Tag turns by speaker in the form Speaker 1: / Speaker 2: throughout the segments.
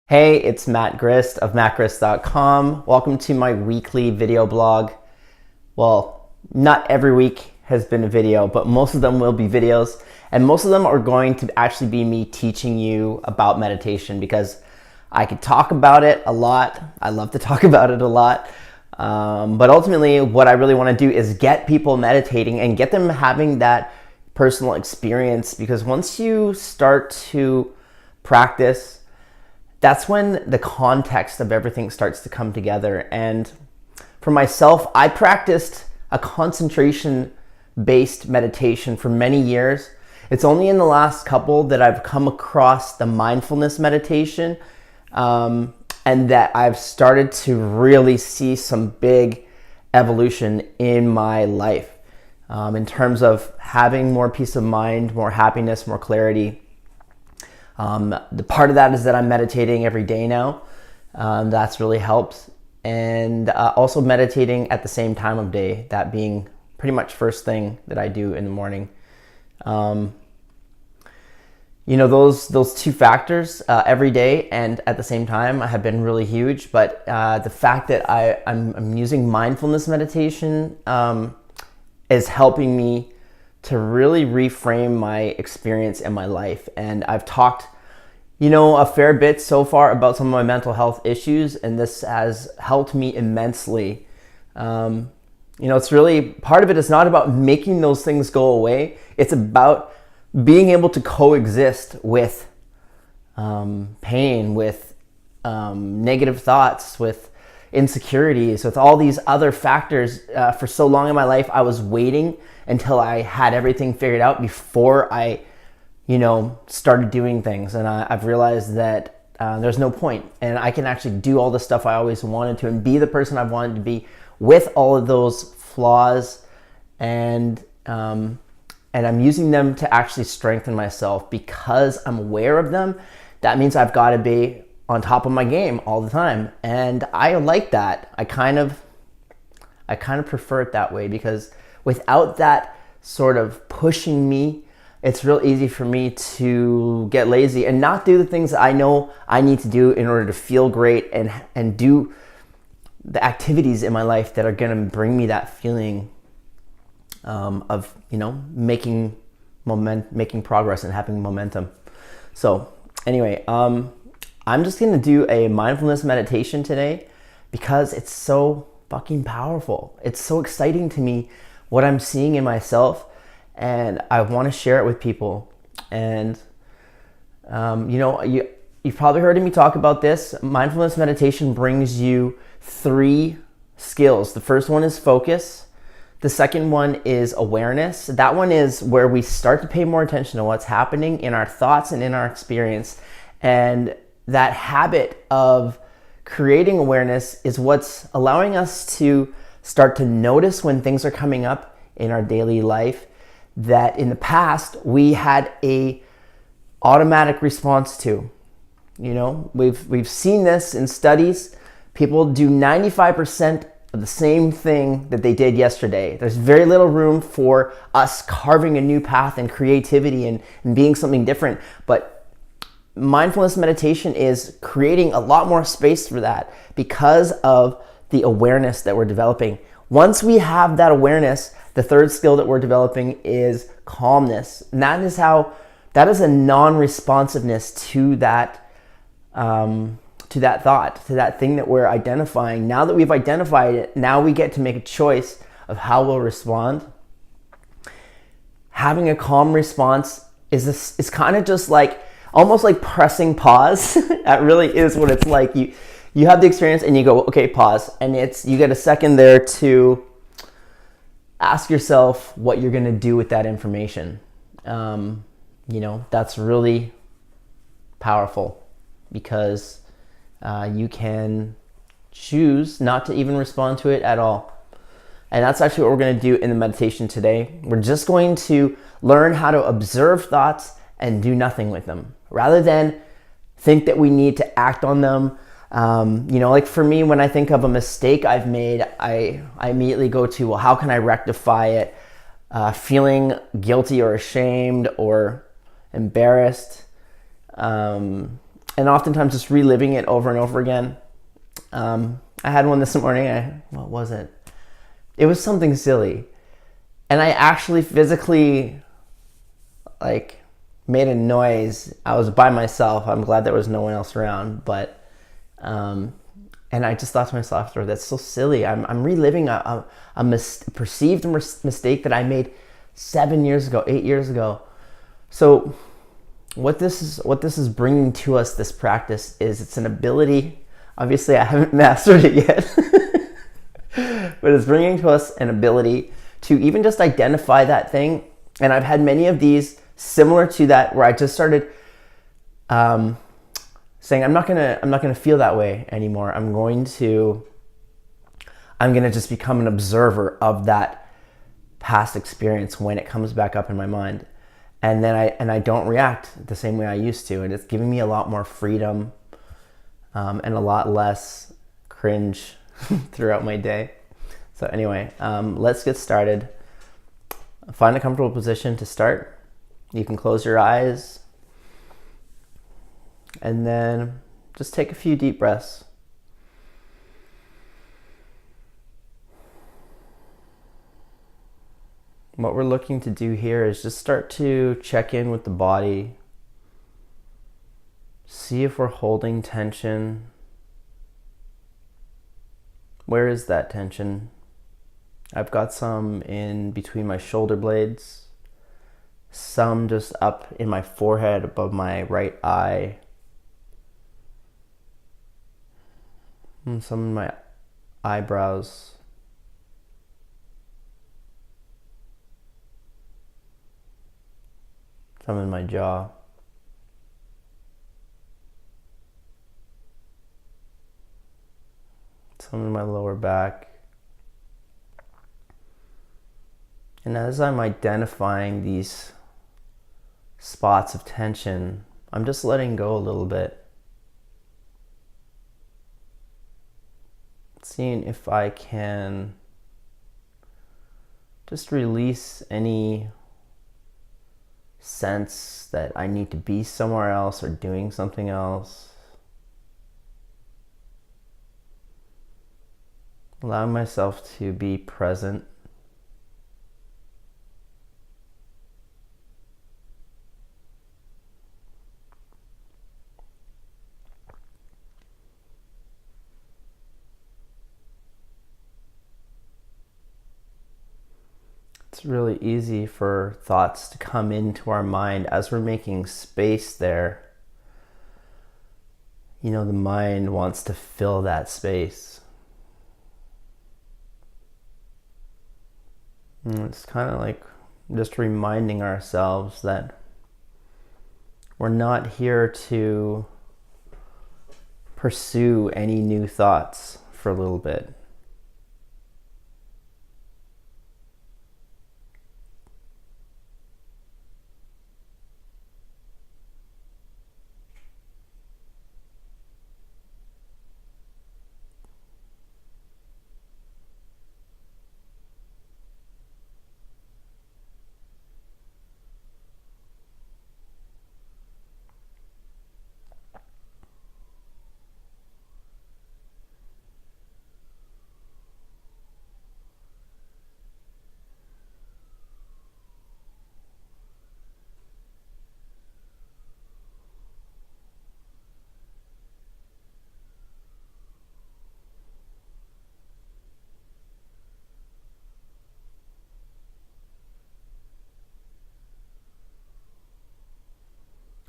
Speaker 1: Hey, it's Matt Grist of mattgrist.com. Welcome to my weekly video blog. Well, not every week has been a video, but most of them will be videos. And most of them are going to actually be me teaching you about meditation because I could talk about it a lot. I love to talk about it a lot. But ultimately, what I really want to do is get people meditating and get them having that personal experience, because once you start to practice, that's when the context of everything starts to come together. And for myself, I practiced a concentration-based meditation for many years. It's only in the last couple that I've come across the mindfulness meditation, and that I've started to really see some big evolution in my life, in terms of having more peace of mind, more happiness, more clarity. The part of that is that I'm meditating every day now. That's really helped. And also meditating at the same time of day, that being pretty much first thing that I do in the morning. Those two factors, every day and at the same time, have been really huge. But the fact that I'm using mindfulness meditation is helping me to really reframe my experience in my life. And I've talked, a fair bit so far about some of my mental health issues, and this has helped me immensely. It's really, part of it is not about making those things go away. It's about being able to coexist with pain, with negative thoughts, with insecurities, with all these other factors. For so long in my life, I was waiting until I had everything figured out before I, started doing things. And I've realized that there's no point. And I can actually do all the stuff I always wanted to and be the person I've wanted to be with all of those flaws. And I'm using them to actually strengthen myself because I'm aware of them. That means I've got to be on top of my game all the time. And I like that. I kind of prefer it that way, because without that sort of pushing me, it's real easy for me to get lazy and not do the things that I know I need to do in order to feel great and do the activities in my life that are going to bring me that feeling of making progress and having momentum. So anyway, I'm just going to do a mindfulness meditation today because it's so fucking powerful. It's so exciting to me what I'm seeing in myself, and I want to share it with people. And you've probably heard me talk about this. Mindfulness meditation brings you 3 skills. The first one is focus. The second one is awareness. That one is where we start to pay more attention to what's happening in our thoughts and in our experience. And that habit of creating awareness is what's allowing us to start to notice when things are coming up in our daily life that in the past we had a automatic response to. We've seen this in studies. People do 95% of the same thing that they did yesterday. There's very little room for us carving a new path and creativity and being something different. But mindfulness meditation is creating a lot more space for that because of the awareness that we're developing. Once we have that awareness, the third skill that we're developing is calmness. And that is a non-responsiveness to that thought, to that thing that we're identifying. Now that we've identified it, now we get to make a choice of how we'll respond. Having a calm response is kind of just like, almost like pressing pause. That really is what it's like. You have the experience and you go, okay, pause. And you get a second there to ask yourself what you're going to do with that information. That's really powerful because you can choose not to even respond to it at all. And that's actually what we're going to do in the meditation today. We're just going to learn how to observe thoughts and do nothing with them, rather than think that we need to act on them. Like for me, when I think of a mistake I've made, I immediately go to, well, how can I rectify it? Feeling guilty or ashamed or embarrassed. And and oftentimes just reliving it over and over again. I had one this morning. What was it? It was something silly. And I actually physically like made a noise. I was by myself. I'm glad there was no one else around. But, and I just thought to myself after, that's so silly. I'm reliving a perceived mistake that I made 7 years ago, 8 years ago. So what this is bringing to us, this practice, is it's an ability. Obviously, I haven't mastered it yet, but it's bringing to us an ability to even just identify that thing. And I've had many of these similar to that, where I just started saying, I'm not gonna feel that way anymore. I'm gonna just become an observer of that past experience when it comes back up in my mind, and then I don't react the same way I used to, and it's giving me a lot more freedom and a lot less cringe throughout my day. So anyway, let's get started. Find a comfortable position to start. You can close your eyes and then just take a few deep breaths. What we're looking to do here is just start to check in with the body. See if we're holding tension. Where is that tension? I've got some in between my shoulder blades, some just up in my forehead above my right eye, and some in my eyebrows. Some in my jaw. Some in my lower back. And as I'm identifying these spots of tension, I'm just letting go a little bit. Seeing if I can just release any sense that I need to be somewhere else or doing something else. Allowing myself to be present. It's really easy for thoughts to come into our mind as we're making space there. You know, the mind wants to fill that space. And it's kind of like just reminding ourselves that we're not here to pursue any new thoughts for a little bit.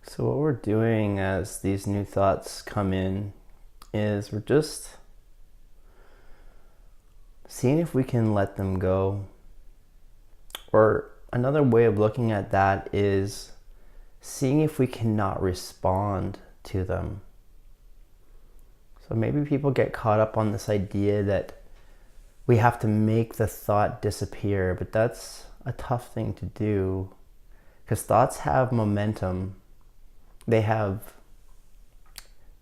Speaker 1: So what we're doing as these new thoughts come in is we're just seeing if we can let them go. Or another way of looking at that is seeing if we cannot respond to them. So maybe people get caught up on this idea that we have to make the thought disappear, but that's a tough thing to do because thoughts have momentum. They have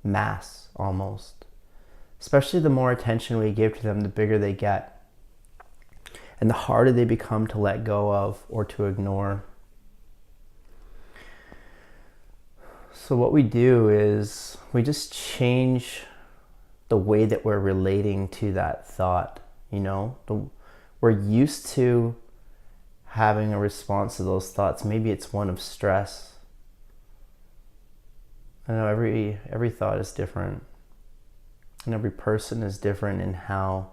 Speaker 1: mass almost. Especially the more attention we give to them, the bigger they get. And the harder they become to let go of or to ignore. So what we do is we just change the way that we're relating to that thought. We're used to having a response to those thoughts. Maybe it's one of stress. I know every thought is different, and every person is different in how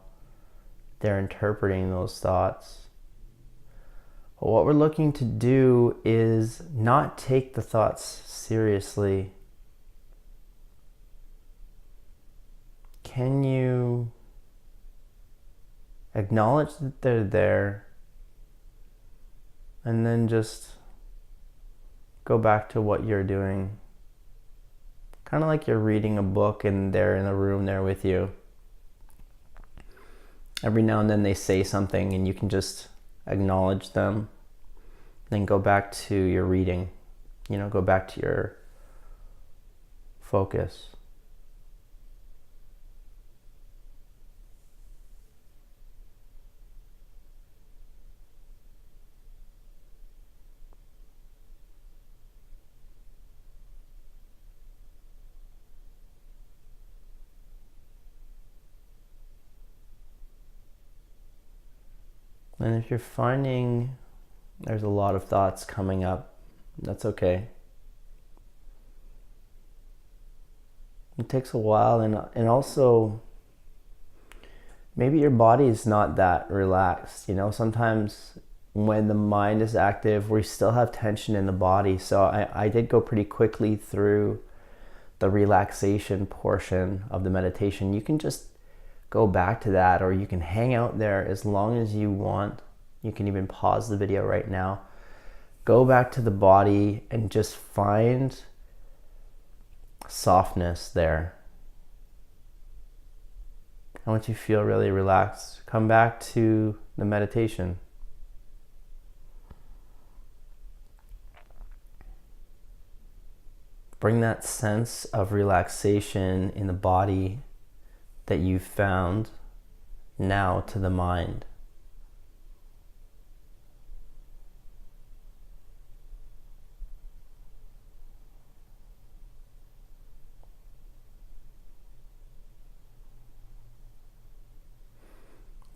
Speaker 1: they're interpreting those thoughts. But what we're looking to do is not take the thoughts seriously. Can you acknowledge that they're there, and then just go back to what you're doing? Kind of like you're reading a book and they're in the room there with you. Every now and then they say something and you can just acknowledge them, then go back to your reading, go back to your focus. And if you're finding there's a lot of thoughts coming up, that's okay. It takes a while, and also maybe your body is not that relaxed. Sometimes when the mind is active, we still have tension in the body. So I did go pretty quickly through the relaxation portion of the meditation. You can just go back to that, or you can hang out there as long as you want. You can even pause the video right now. Go back to the body and just find softness there. And once you feel really relaxed, come back to the meditation. Bring that sense of relaxation in the body that you've found now to the mind.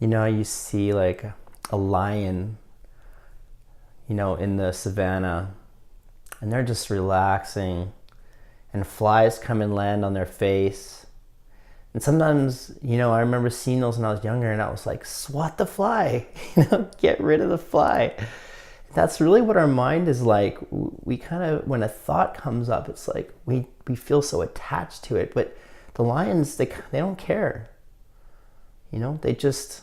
Speaker 1: You see like a lion, in the savannah, and they're just relaxing, and flies come and land on their face. And sometimes, I remember seeing those when I was younger, and I was like, swat the fly, get rid of the fly. That's really what our mind is like. We kind of, when a thought comes up, it's like we feel so attached to it. But the lions, they don't care. They just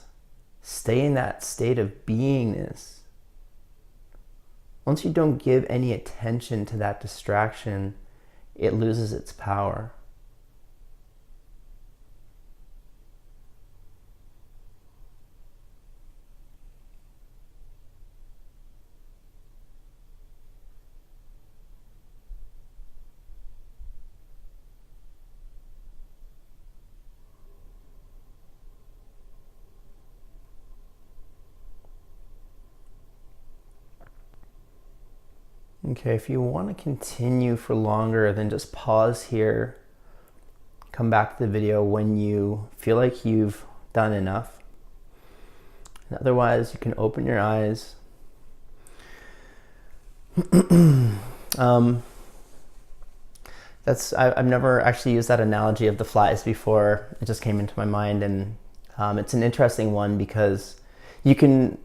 Speaker 1: stay in that state of beingness. Once you don't give any attention to that distraction, it loses its power. Okay, if you want to continue for longer, then just pause here. Come back to the video when you feel like you've done enough. And otherwise, you can open your eyes. I've never actually used that analogy of the flies before. It just came into my mind, and it's an interesting one because you can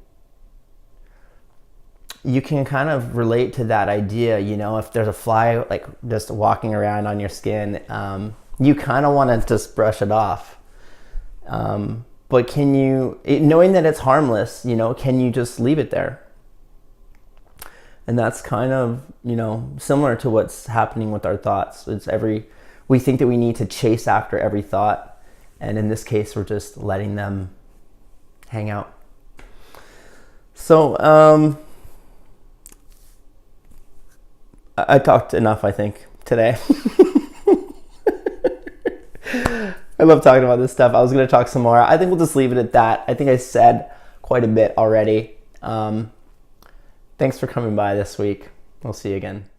Speaker 1: kind of relate to that idea. If there's a fly like just walking around on your skin, you kind of want to just brush it off. But can you, knowing that it's harmless, can you just leave it there? And that's kind of, similar to what's happening with our thoughts. We think that we need to chase after every thought. And in this case, we're just letting them hang out. So, I talked enough, I think, today. I love talking about this stuff. I was going to talk some more. I think we'll just leave it at that. I think I said quite a bit already. Thanks for coming by this week. We'll see you again.